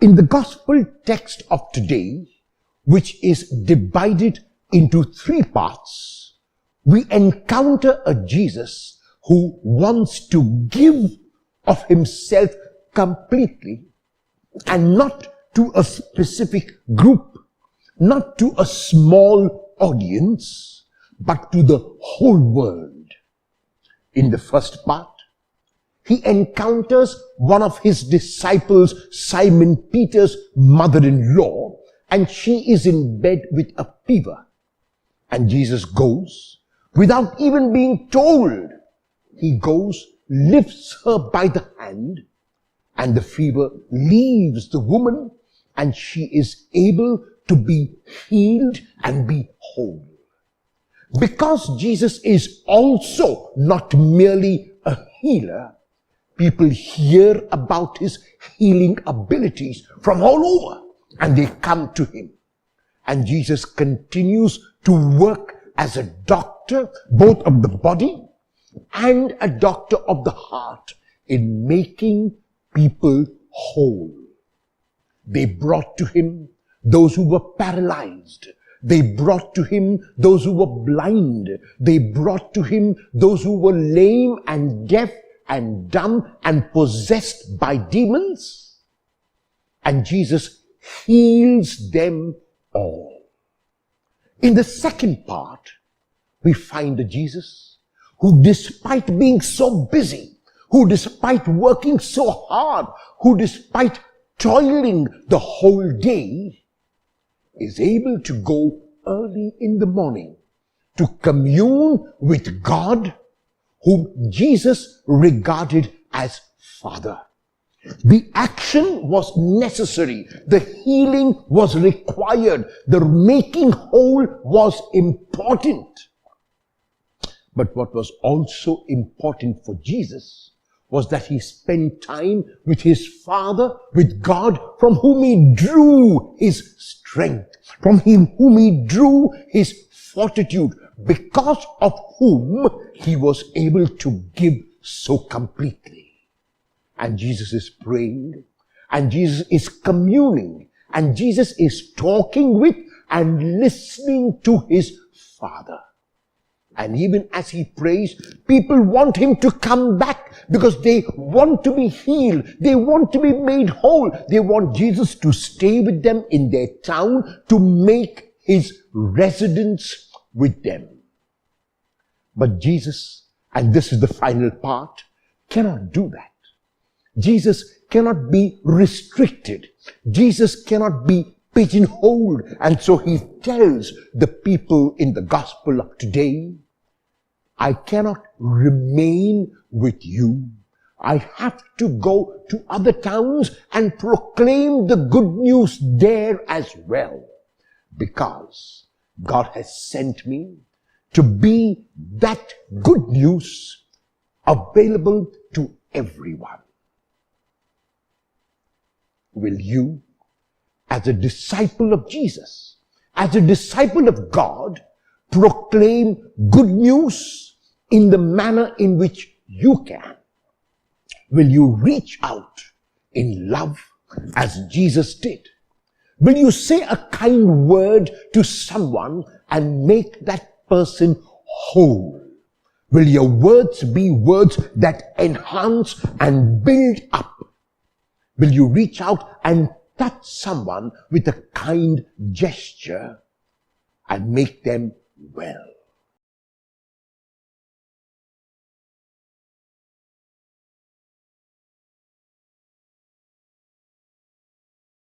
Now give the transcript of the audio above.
In the gospel text of today, which is divided into 3 parts, we encounter a Jesus who wants to give of himself completely, and not to a specific group, not to a small audience, but to the whole world. In the first part, he encounters one of his disciples, Simon Peter's mother-in-law, and she is in bed with a fever. And Jesus goes, without even being told, he goes, lifts her by the hand, and the fever leaves the woman, and she is able to be healed and be whole. Because Jesus is also not merely a healer, people hear about his healing abilities from all over, and they come to him. And Jesus continues to work as a doctor, both of the body and a doctor of the heart, in making people whole. They brought to him those who were paralyzed. They brought to him those who were blind. They brought to him those who were lame and deaf and dumb and possessed by demons. And Jesus heals them all. In the second part, we find a Jesus who, despite being so busy, who despite working so hard, who despite toiling the whole day, is able to go early in the morning to commune with God, whom Jesus regarded as Father. The action was necessary. The healing was required. The making whole was important. But what was also important for Jesus was that he spent time with his Father, with God, from whom he drew his strength, from whom he drew his fortitude, because of whom he was able to give so completely. And Jesus is praying, and Jesus is communing, and Jesus is talking with and listening to his Father. And even as he prays, people want him to come back because they want to be healed. They want to be made whole. They want Jesus to stay with them in their town, to make his residence with them. But Jesus, and this is the final part, cannot do that. Jesus cannot be restricted. Jesus cannot be pigeonholed. And so he tells the people in the gospel of today, I cannot remain with you. I have to go to other towns and proclaim the good news there as well, because God has sent me to be that good news available to everyone. Will you, as a disciple of Jesus, as a disciple of God, proclaim good news in the manner in which you can? Will you reach out in love as Jesus did? Will you say a kind word to someone and make that person whole? Will your words be words that enhance and build up? Will you reach out and touch someone with a kind gesture and make them well?